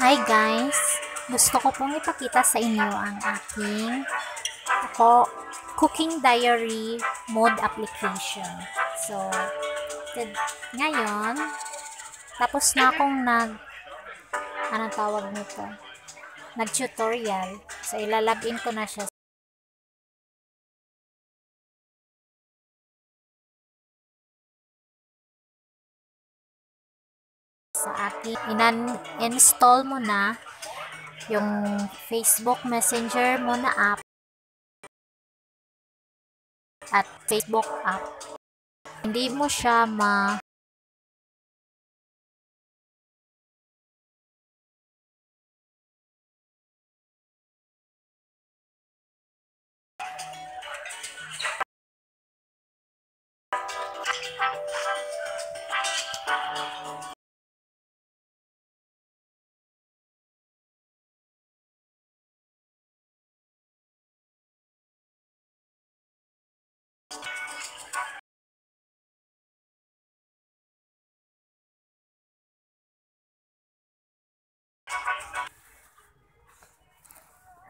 Hi guys! Gusto ko pong ipakita sa inyo ang aking cooking diary mode application. So, ngayon, tapos na akong anong tawag nito? Nag-tutorial. So, ilalagin ko na siya sa aking install mo na yung Facebook Messenger mo na app at Facebook app. Hindi mo siya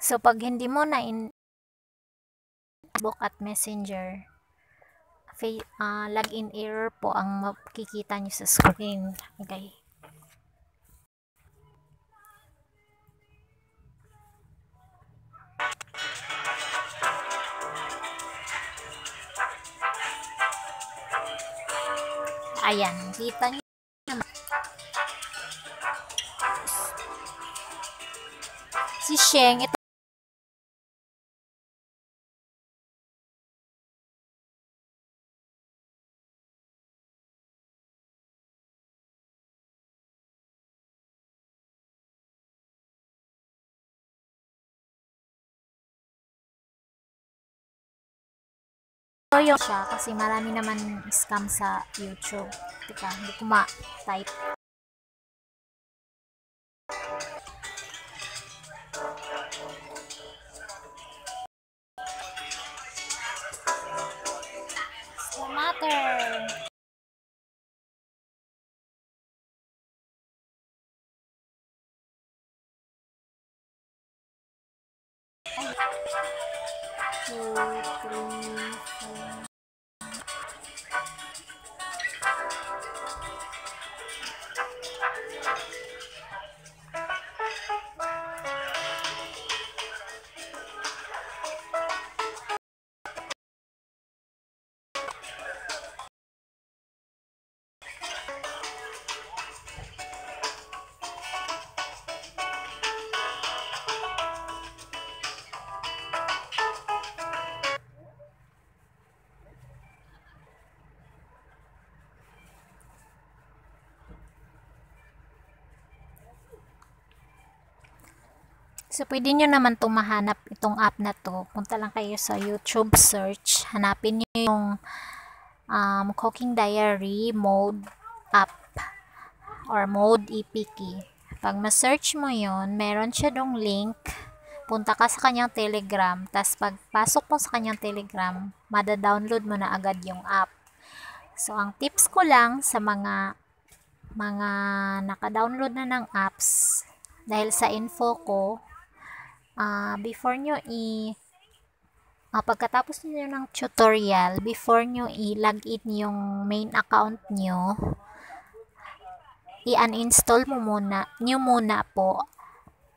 So, pag hindi mo na Facebook at Messenger, login error po ang makikita nyo sa screen. Okay. Ayan, kita nyo naman. Si Sheng, ito yung siya kasi marami naman scam sa YouTube. Teka, hindi ko ma-type. No matter. Ay. 2, 3, 4. So, pwede nyo naman itong mahanap itong app na to. Punta lang kayo sa YouTube search. Hanapin nyo yung Cooking Diary Mode app or Mode EPK. Pag ma-search mo yon, meron siya dong link. Punta ka sa kanyang Telegram. Tapos pagpasok mo sa kanyang Telegram, mada-download mo na agad yung app. So, ang tips ko lang sa mga naka-download na ng apps, dahil sa info ko, before nyo pagkatapos nyo ng tutorial, before nyo i-login yung main account nyo, i-uninstall nyo muna po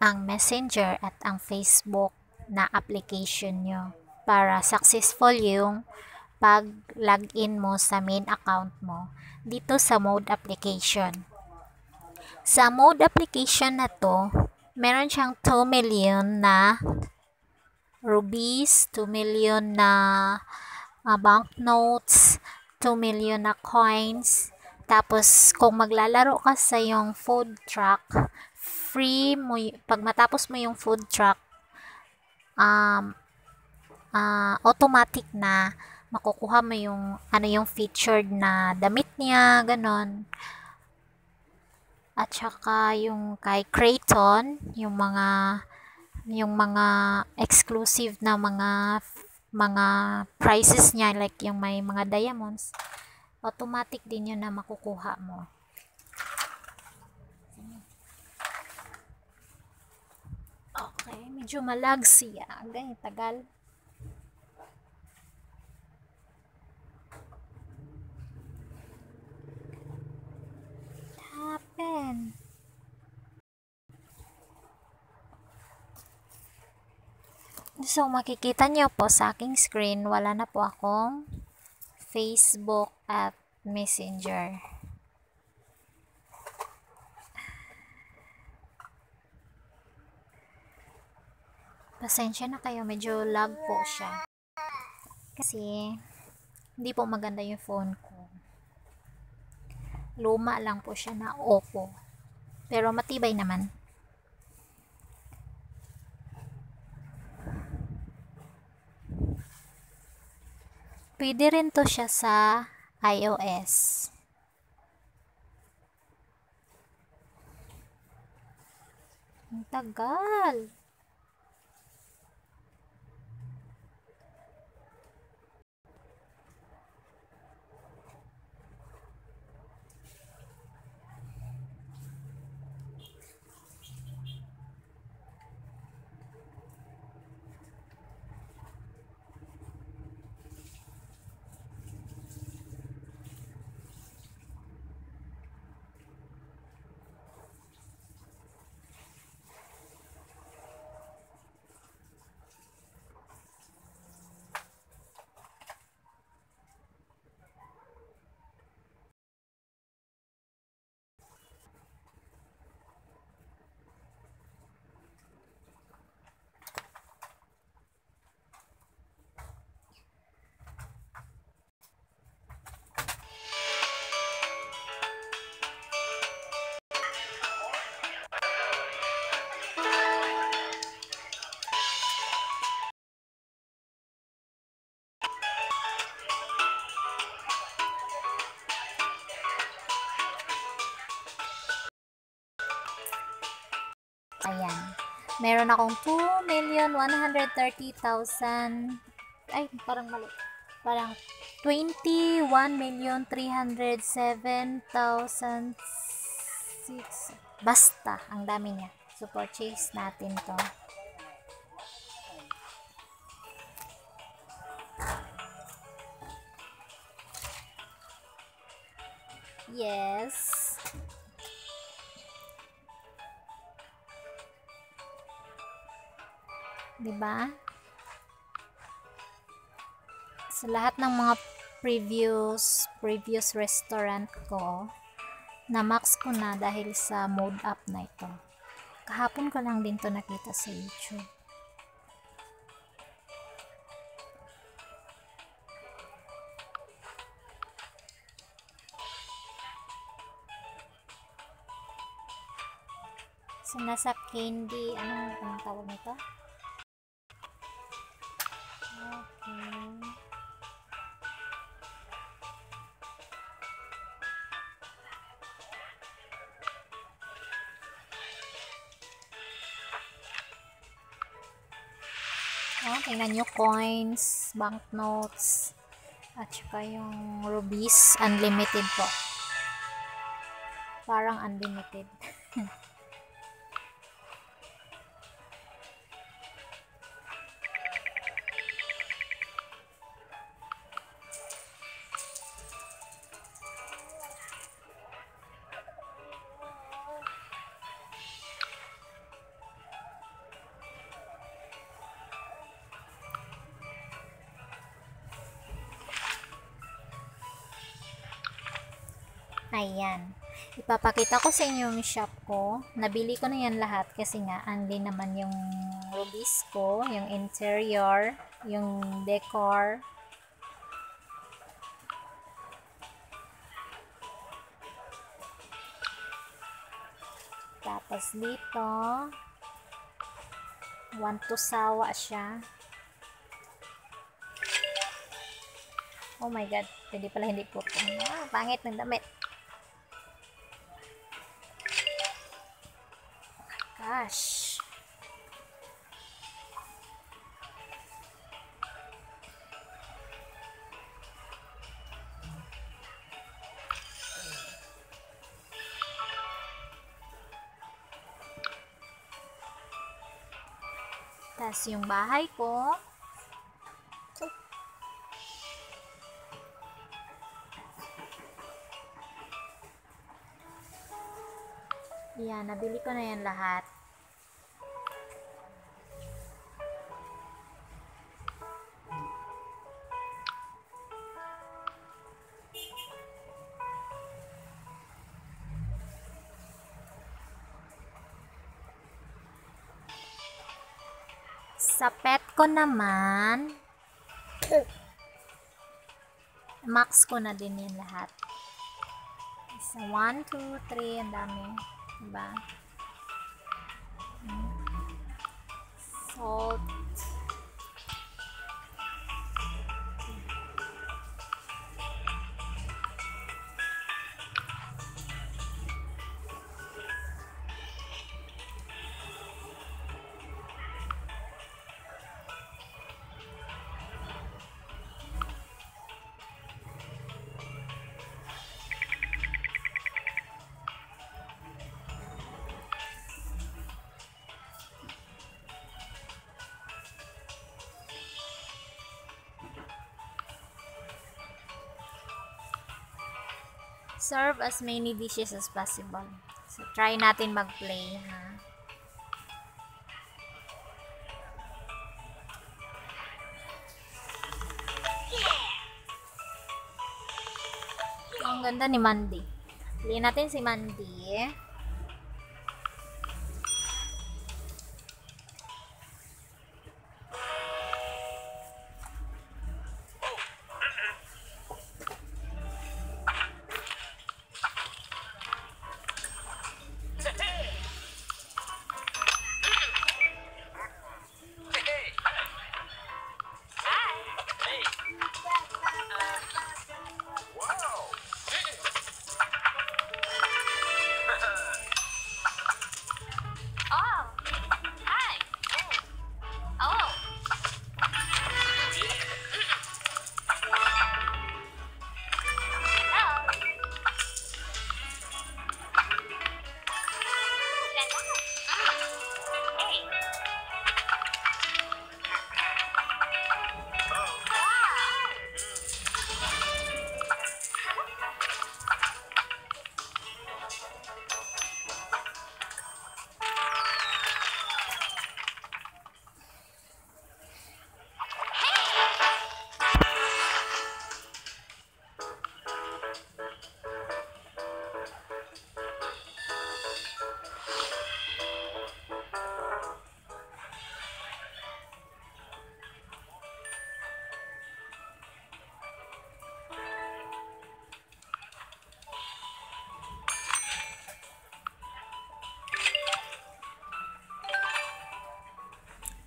ang Messenger at ang Facebook na application nyo para successful yung pag-login mo sa main account mo dito sa mode application. Sa mode application na to, meron siyang 2 million na rupees, 2 million na banknotes, 2 million na coins. Tapos, kung maglalaro ka sa yung food truck, free mo, pag matapos mo yung food truck, automatic na makukuha mo yung yung featured na damit niya, ganon. At saka yung kay Creighton, yung mga exclusive na mga prices niya, like yung may mga diamonds, automatic din yun na makukuha mo. Medyo malag siya. Ganyan, tagal. Happen. So, makikita nyo po sa aking screen, wala na po akong Facebook at Messenger. Pasensya na kayo, medyo lag po siya. Kasi, hindi po maganda yung phone ko. Luma lang po siya na Oppo. Pero matibay naman. Pwede rin to siya sa iOS. Ang tagal. Ayan. Meron akong 2,130,000. Ay, parang mali. Parang 21,307,006. Basta, ang dami niya. So, purchase natin to. Yes. Diba? Sa lahat ng mga previous restaurant ko, na-max ko na dahil sa mode up na ito. Kahapon ko lang din to nakita sa YouTube. So, nasa candy, anong tawag nito? Okay. Oh, tingnan nyo, coins, banknotes, at saka yung rubies, unlimited po. Parang unlimited. Ayan. Ipapakita ko sa inyo yung shop ko. Nabili ko na yan lahat kasi nga, unli naman yung rubies ko, yung interior, yung decor. Tapos dito, want to sawa siya. Oh my god, pwede pala hindi po. Pangit ng damit. Gosh. malinis yung bahay ko. Yan, nabili ko na yan lahat. Sa pet ko naman, max ko na din yan lahat. Isa, 1, 2, 3, ang dami. Diba? Salt. Serve as many dishes as possible. So, try natin mag-play, ha? So, ang ganda ni Mandy. Play natin si Mandy.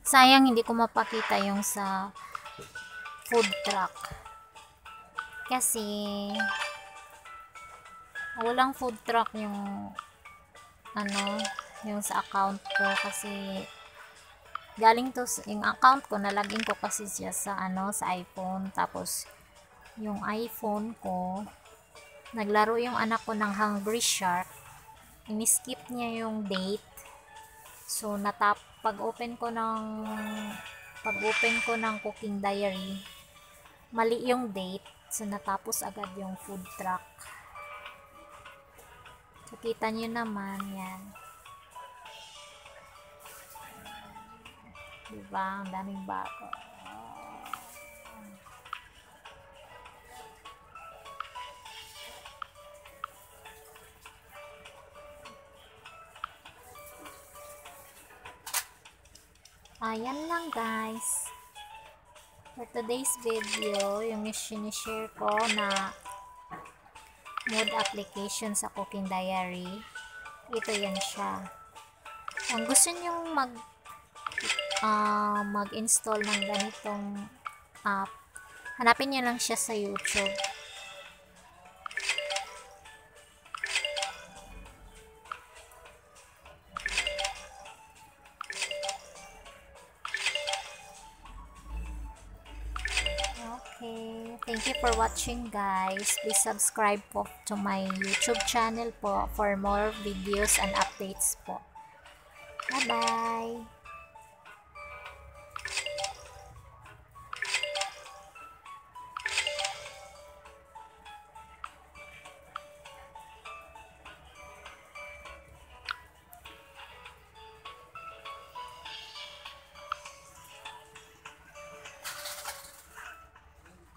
Sayang hindi ko mapakita yung sa food truck. Kasi walang food truck yung yung sa account ko, kasi galing to yung account ko, nalagin ko kasi siya sa sa iPhone. Tapos yung iPhone ko, naglaro yung anak ko ng Hungry Shark, ini-skip niya yung date. So pag-open ko ng cooking diary, mali yung date. So natapos agad yung food truck. So kita nyo naman yan, diba? Ang daming bago. Ayan lang guys for today's video, yung sinishare ko na mood application sa cooking diary. Ito yan siya. Kung gusto nyo mag-install ng ganitong app, hanapin nyo lang siya sa YouTube. Okay, thank you for watching guys. Please subscribe po to my YouTube channel po for more videos and updates po. Bye bye!